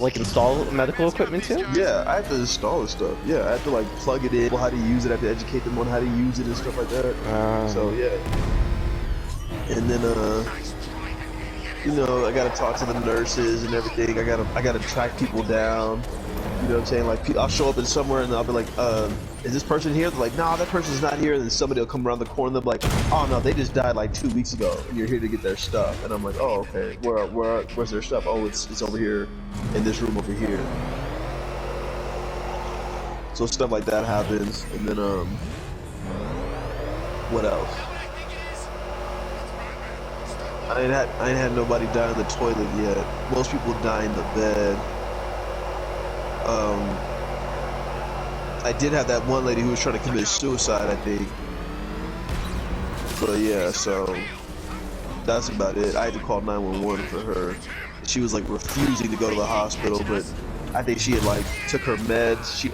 Like install medical equipment too? Yeah, I have to install this stuff. Yeah, I have to like plug it in, how to use it. I have to educate them on how to use it and stuff like that. So yeah. And then you know, I gotta talk to the nurses and everything. I gotta track people down. You know what I'm saying? Like, I'll show up in somewhere and I'll be like, is this person here? They're like, nah, that person's not here. And then somebody will come around the corner and they'll be like, oh no, they just died like 2 weeks ago and you're here to get their stuff. And I'm like, oh, okay, where's their stuff? Oh, it's over here in this room over here. So stuff like that happens. And then, what else? I ain't had nobody die in the toilet yet. Most people die in the bed. I did have that one lady who was trying to commit suicide, I think. But yeah, so that's about it. I had to call 911 for her. She was like refusing to go to the hospital, but I think she had like took her meds. She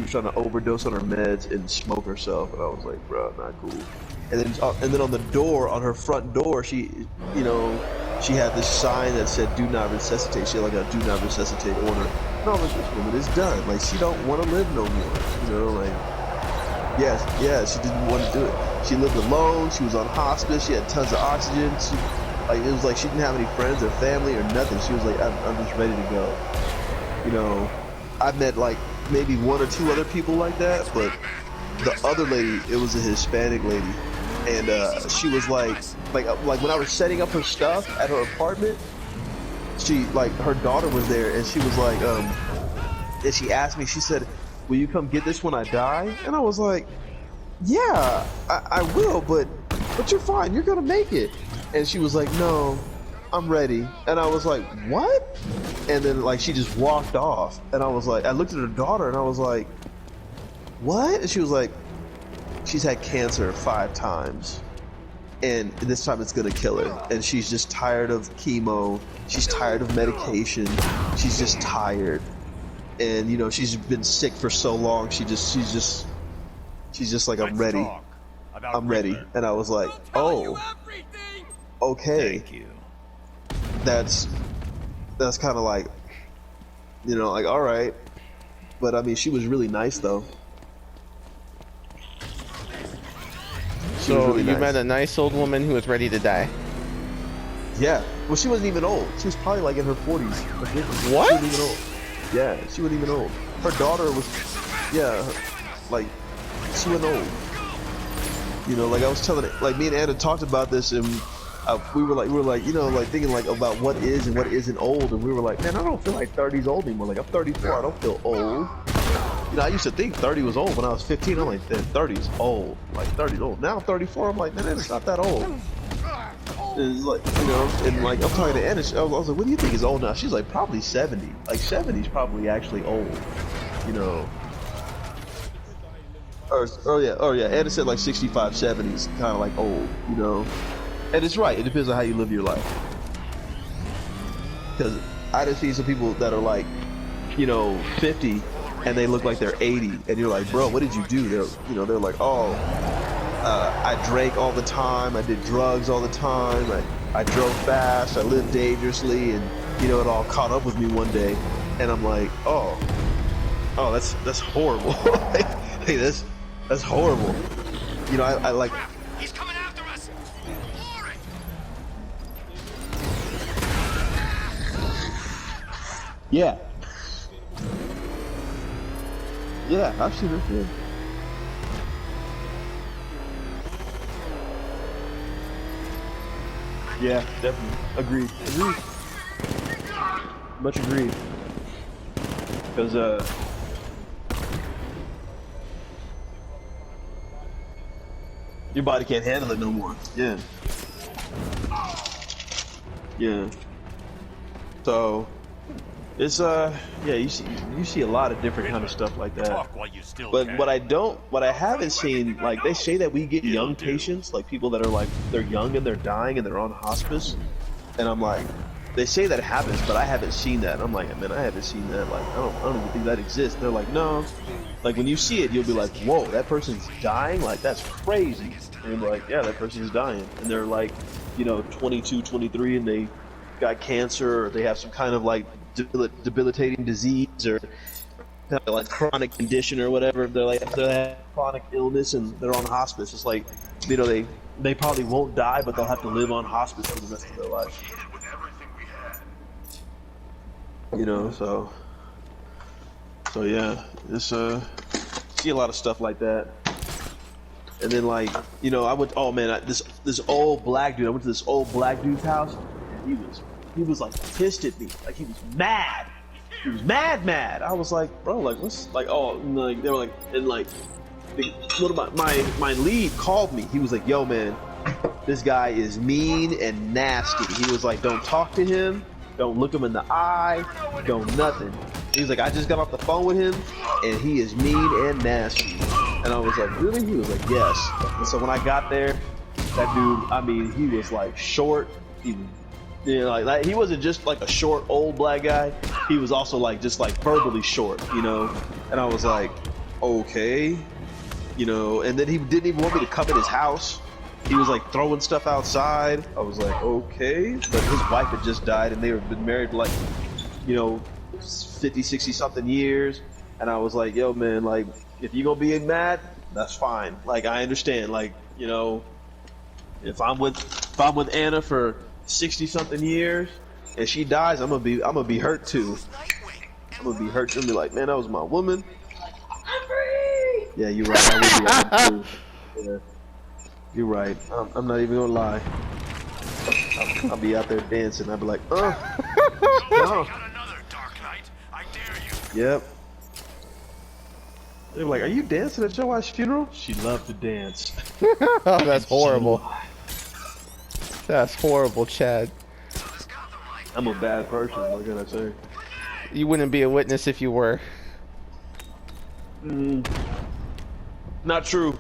was trying to overdose on her meds and smoke herself, and I was like, bro, not cool. And then on the door, on her front door, she, you know, she had this sign that said "Do not resuscitate." She had like a "Do not resuscitate" order. And I was like, this woman is done. Like, she don't want to live no more. You know, like, yeah, she didn't want to do it. She lived alone. She was on hospice. She had tons of oxygen. It was like she didn't have any friends or family or nothing. She was like, I'm just ready to go. You know, I've met like maybe 1 or 2 other people like that, but the other lady, it was a Hispanic lady, and she was like when I was setting up her stuff at her apartment, she, like, her daughter was there, and she was like, and she asked me, she said, will you come get this when I die? And I was like, yeah, I will, but you're fine, you're gonna make it. And she was like, no, I'm ready. And I was like, what? And then, like, she just walked off, and I was like, I looked at her daughter, and I was like, what? And she was like, she's had cancer 5 times, and this time it's gonna kill her, and she's just tired of chemo, she's tired of medication, she's just tired, and you know, she's been sick for so long, she's just like, I'm ready, and I was like, oh, okay, thank you. That's kind of like, you know, like, all right, but I mean, she was really nice though. So really you met a nice old woman who was ready to die. Yeah. Well, she wasn't even old. She was probably like in her 40s. What? She wasn't even old. Yeah, she wasn't even old. Her daughter was, yeah, like, she wasn't old. You know, like I was telling it, like me and Anna talked about this, and we were like, you know, like thinking like about what is and what isn't old, and we were like, man, I don't feel like 30's old anymore. Like, I'm 34, I don't feel old. You know, I used to think 30 was old when I was 15. I'm like, 30's old. Like, 30's old. Now I'm 34. I'm like, man, it's not that old. It's like, you know, and like I'm talking to Anna. I was like, what do you think is old now? She's like, probably 70. Like, 70's probably actually old. You know. Oh yeah. Anna said like 65, 70's kind of like old. You know. And it's right. It depends on how you live your life. Because I just see some people that are like, you know, 50. And they look like they're 80, and you're like, bro, what did you do? They're like, oh, I drank all the time, I did drugs all the time, I drove fast, I lived dangerously, and you know, it all caught up with me one day, and I'm like, oh, that's horrible. Hey, that's horrible. You know, I like. He's coming after us. Yeah. Yeah, I've seen her. Yeah. Yeah, definitely. Agreed. Much agreed. Because, your body can't handle it no more. Yeah. Yeah. So, it's yeah, you see a lot of different kind of stuff like that. But what I haven't seen, like, they say that we get young patients, like people that are like, they're young and they're dying and they're on hospice, and I'm like, they say that happens, but I haven't seen that. I'm like, man, I haven't seen that. Like, I don't even think that exists. They're like, no. Like, when you see it, you'll be like, whoa, that person's dying? Like, that's crazy. And you're like, yeah, that person's dying. And they're like, you know, 22, 23, and they got cancer, or they have some kind of like debilitating disease or like chronic condition or whatever. They're like, if they have chronic illness and they're on hospice, it's like, you know, they probably won't die, but they'll have to live on hospice for the rest of their life. You know, so yeah, it's see a lot of stuff like that. And then, like, you know, I went, oh man, this old black dude, I went to this old black dude's house, and he was like pissed at me, like he was mad. He was mad. I was like, bro, like, what's, like, oh, and like, they were like, and like, one of my lead called me. He was like, yo, man, this guy is mean and nasty. He was like, don't talk to him, don't look him in the eye, don't nothing. He was like, I just got off the phone with him, and he is mean and nasty. And I was like, really? He was like, yes. And so when I got there, that dude, I mean, he was like short. He, you know, like he wasn't just like a short old black guy. He was also like just like verbally short, you know. And I was like, okay, you know. And then he didn't even want me to come in his house. He was like throwing stuff outside. I was like, okay. But his wife had just died, and they had been married for like, you know, 50, 60 something years. And I was like, yo, man, like, if you're gonna be mad, that's fine. Like, I understand. Like, you know, if I'm with Anna for 60 something years and she dies, I'm gonna be hurt too. I'm gonna be hurt. I'm gonna be like, man, that was my woman. I'm free. Yeah, you're right. I would be hurt too. Yeah, you're right. I'm not even gonna lie. I'll be out there dancing. I'll be like, no. Yep. They were like, are you dancing at your wife's funeral? She loved to dance. Oh, that's horrible. That's horrible, Chad. I'm a bad person, what can I say? You wouldn't be a witness if you were. Not true.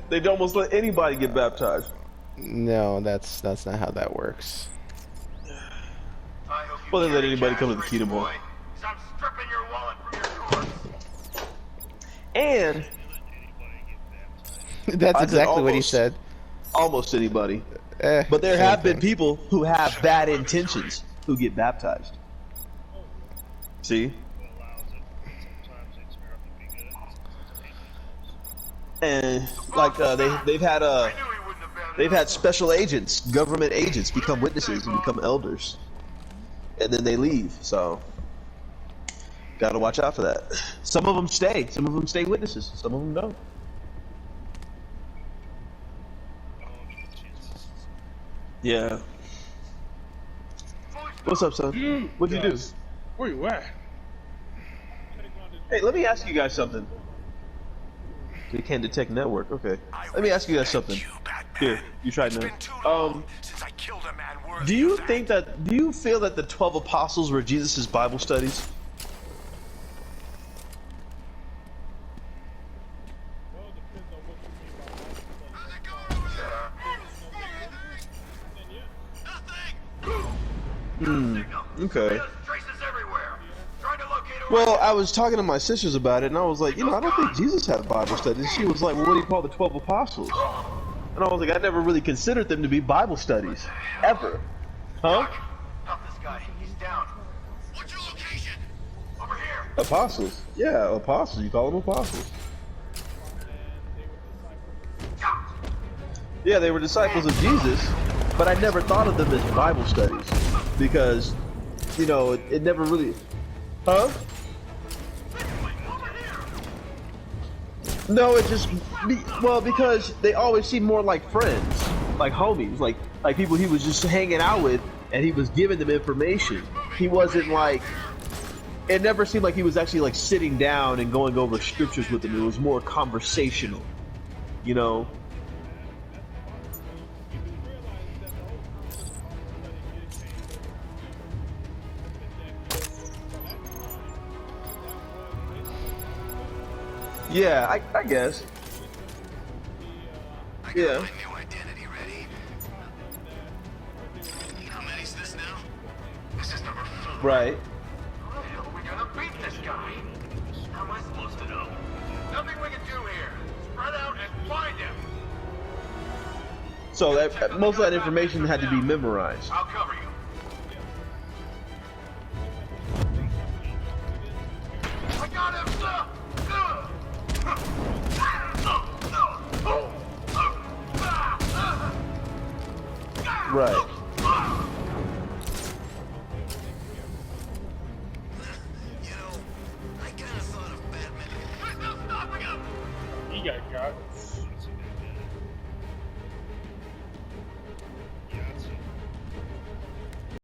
They'd almost let anybody get baptized. No, that's not how that works. Well, they let anybody come to the Kingdom Hall. Stop stripping your wallet from your drawer. And that's exactly what he said. Almost anybody. But there have been people who have bad intentions who get baptized. See? And like they've had special agents, government agents, become witnesses and become elders, and then they leave. So gotta watch out for that. Some of them stay. Some of them stay witnesses. Some of them don't. Yeah. What's up, son? What'd you do? Where you at? Hey, let me ask you guys something. We can't detect network. Okay. Let me ask you guys something. Here, you try now. Do you feel that the 12 apostles were Jesus' Bible studies? Okay. Well, I was talking to my sisters about it, and I was like, you know, I don't think Jesus had Bible studies. She was like, well, what do you call the 12 apostles? And I was like, I never really considered them to be Bible studies. Ever. Huh? Help this guy. He's down. What's your location? Over here. Apostles. Yeah, apostles. You call them apostles. Yeah, they were disciples of Jesus, but I never thought of them as Bible studies because, you know, it never really... Huh? No, it just... Well, because they always seem more like friends, like homies, like people he was just hanging out with, and he was giving them information. He wasn't like... It never seemed like he was actually like sitting down and going over scriptures with them. It was more conversational, you know? Yeah, I guess. Yeah. New identity ready. How many's this now? This is number 4. Right. How the hell are we gonna beat this guy? How am I supposed to know? Nothing we can do here. Spread out and find him. So that most of that information had to be memorized. I'll cover you. Right. I kinda thought of Batman. There's no stopping him! He got got.